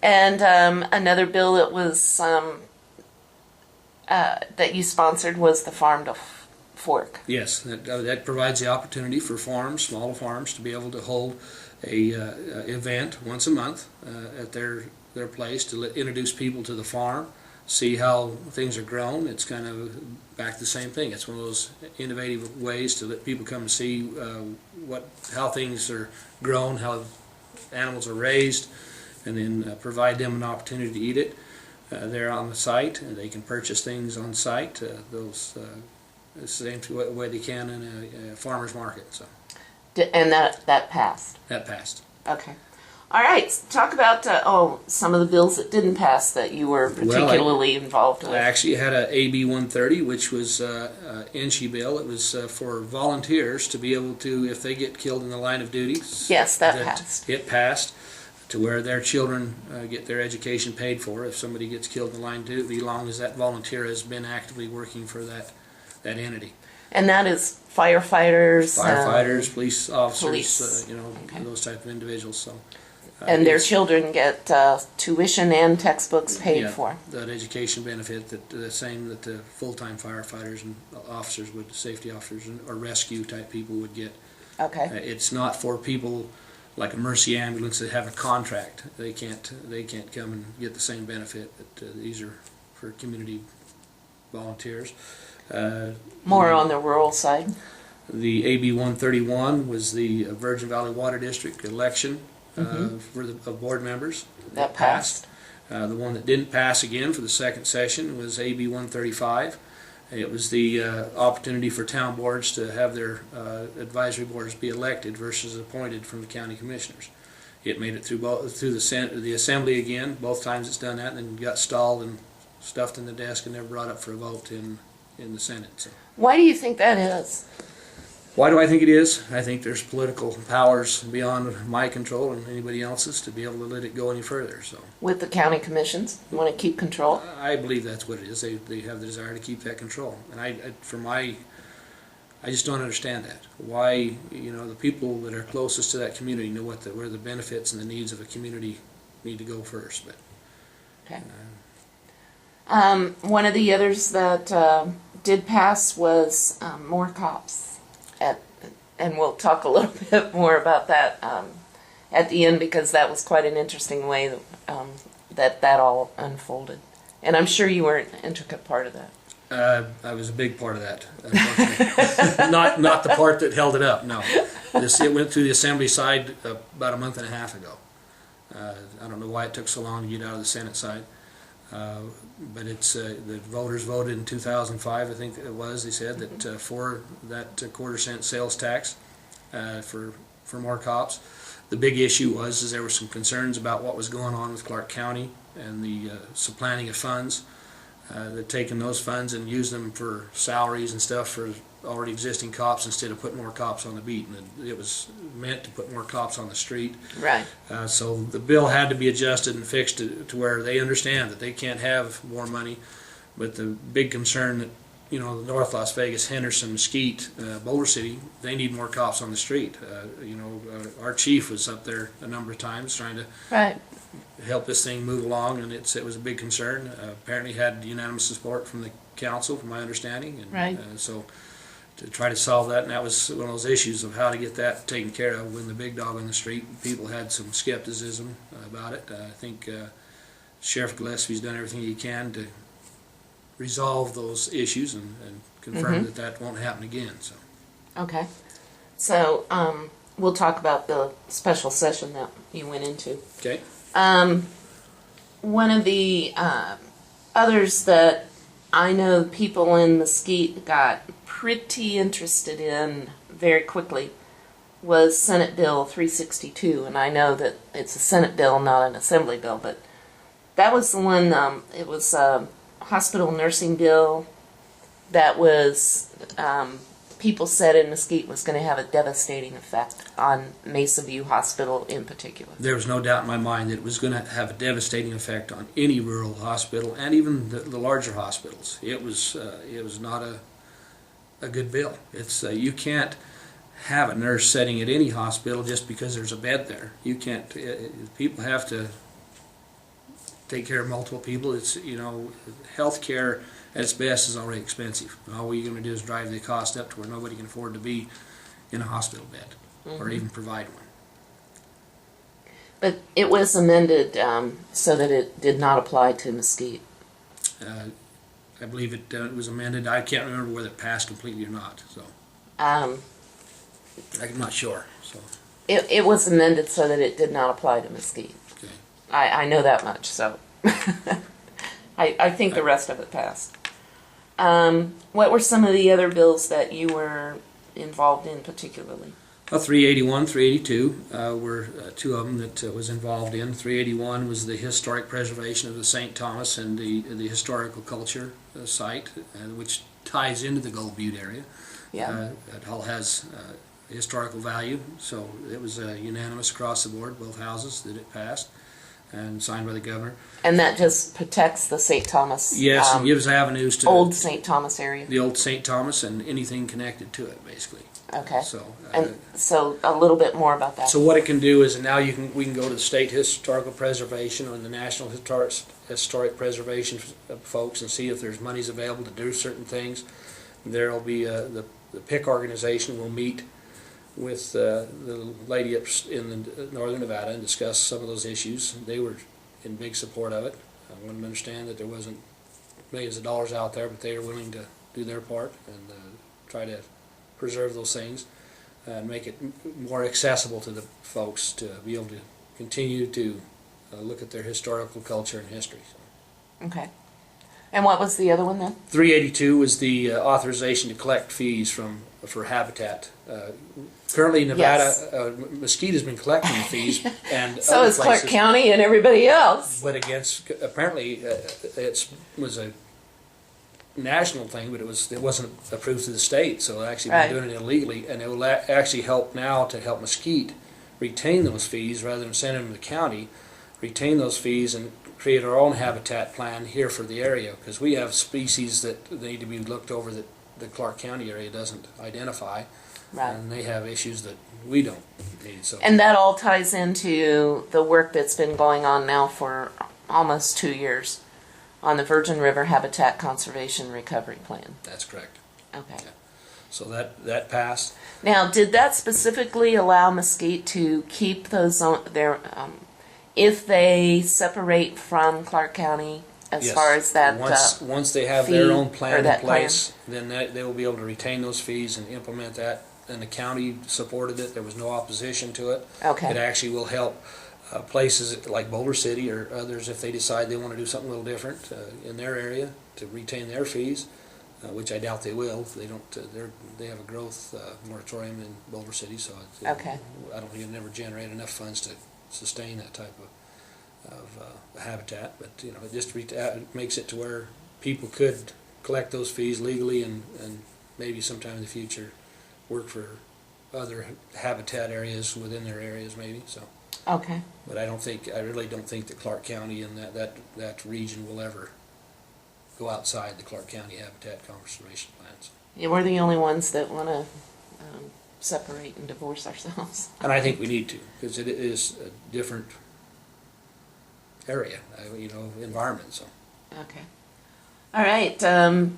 And another bill that was that you sponsored was the Farm to Fork. Yes, that provides the opportunity for farms, small farms, to be able to hold a event once a month at their place to introduce people to the farm, see how things are grown. It's kind of back to the same thing. It's one of those innovative ways to let people come and see how things are grown, how animals are raised, and then provide them an opportunity to eat it. They're on the site, and they can purchase things on site. The same way they can in a farmer's market. So. And that passed? That passed. Okay. All right. Talk about some of the bills that didn't pass that you were particularly involved with. I actually had a AB 130, which was an INSHE bill. It was for volunteers to be able to, if they get killed in the line of duty. Yes, that passed. It passed to where their children get their education paid for if somebody gets killed in the line of duty, as long as that volunteer has been actively working for that entity. And that is firefighters, police officers, okay. Those type of individuals. So, and their children get tuition and textbooks paid for. That education benefit, the same that the full-time firefighters and officers would, safety officers or rescue type people would get. Okay. It's not for people like a Mercy ambulance that have a contract. They can't come and get the same benefit. But these are for community volunteers. More on the rural side. The AB 131 was the Virgin Valley Water District election for the board members. That passed. The one that didn't pass again for the second session was AB 135. It was the opportunity for town boards to have their advisory boards be elected versus appointed from the county commissioners. It made it through the assembly again. Both times it's done that, and then got stalled and stuffed in the desk and never brought up for a vote in the Senate. So. Why do you think that is? Why do I think it is? I think there's political powers beyond my control and anybody else's to be able to let it go any further. So. With the county commissions, you want to keep control? I believe that's what it is. They have the desire to keep that control, and I just don't understand that. Why, the people that are closest to that community know where the benefits and the needs of a community need to go first. But. Okay. One of the others that did pass was more cops. And we'll talk a little bit more about that at the end, because that was quite an interesting way that all unfolded. And I'm sure you were an intricate part of that. I was a big part of that, unfortunately. not the part that held it up, no. It went through the assembly side about a month and a half ago. I don't know why it took so long to get out of the Senate side. But it's the voters voted in 2005, I think it was. They said that for that quarter-cent sales tax for more cops. The big issue was there were some concerns about what was going on with Clark County and the supplanting of funds. They'd taken those funds and used them for salaries and stuff for already existing cops instead of putting more cops on the beat, and it was meant to put more cops on the street. Right. So the bill had to be adjusted and fixed to where they understand that they can't have more money, but the big concern that North Las Vegas, Henderson, Mesquite, Boulder City, they need more cops on the street. Our chief was up there a number of times trying to help this thing move along, and it was a big concern. Apparently had unanimous support from the council, from my understanding, and so to try to solve that, and that was one of those issues of how to get that taken care of when the big dog on the street. People had some skepticism about it. I think Sheriff Gillespie's done everything he can to resolve those issues and confirm that won't happen again. So. Okay. So we'll talk about the special session that you went into. Okay. One of the others that I know people in Mesquite got pretty interested in very quickly was Senate Bill 362, and I know that it's a Senate bill, not an Assembly bill, but that was the one, it was a hospital nursing bill that was, people said in Mesquite was going to have a devastating effect on Mesa View Hospital in particular. There was no doubt in my mind that it was going to have a devastating effect on any rural hospital and even the larger hospitals. It was not a good bill. It's you can't have a nurse sitting at any hospital just because there's a bed there. You can't. People have to take care of multiple people. It's, you know, healthcare at its best is already expensive. All we're going to do is drive the cost up to where nobody can afford to be in a hospital bed or even provide one. But it was amended so that it did not apply to Mesquite. I believe it was amended. I can't remember whether it passed completely or not, so Um, I'm not sure. So it was amended so that it did not apply to Mesquite. okay. I know that much, so I think the rest of it passed. What were some of the other bills that you were involved in particularly? 381, 382 were two of them that was involved in. 381 was the historic preservation of the St. Thomas and the historical culture site, which ties into the Gold Butte area. Yeah. It all has historical value, so it was unanimous across the board, both houses, that it passed and signed by the governor. And that just protects the St. Thomas. Yes, it gives avenues to old St. Thomas area. the old St. Thomas and anything connected to it, basically. Okay. So, and so a little bit more about that. so what it can do is now we can go to the state historical preservation or the national historic preservation folks and see if there's monies available to do certain things. There'll be the PIC organization will meet with the lady up in northern Nevada and discuss some of those issues. They were in big support of it. I want them to understand that there wasn't millions of dollars out there, but they are willing to do their part and try to preserve those things and make it more accessible to the folks to be able to continue to look at their historical culture and history. So. Okay. And what was the other one then? 382 was the authorization to collect fees for habitat. Currently, Nevada, Yes. Mesquite has been collecting the fees, and So other is Clark places, County and everybody else. but against apparently it was a national thing, but it wasn't approved through the state, so they're actually Right. been doing it illegally, and it will actually help now to help Mesquite retain those fees rather than sending them to the county, retain those fees and create our own habitat plan here for the area, because we have species that need to be looked over that the Clark County area doesn't identify, Right. and they have issues that we don't need. So. And that all ties into the work that's been going on now for almost 2 years on the Virgin River Habitat Conservation Recovery Plan. That's correct. Okay. Yeah. So that passed. Now, did that specifically allow Mesquite to keep those if they separate from Clark County as Yes. far as that Once they have fee their own or plan in that place, then they will be able to retain those fees and implement that. And the county supported it. There was no opposition to it. Okay. It actually will help places like Boulder City or others if they decide they want to do something a little different in their area to retain their fees, which I doubt they will. They don't. They have a growth moratorium in Boulder City, so Okay. I don't think it never generate enough funds to sustain that type of habitat. But you know, it just makes it to where people could collect those fees legally and maybe sometime in the future work for other habitat areas within their areas, maybe. So. Okay. But I really don't think that Clark County and that region will ever go outside the Clark County Habitat Conservation Plans. Yeah, we're the only ones that want to separate and divorce ourselves. And I think we need to, because it is a different area, environment. So. Okay. All right.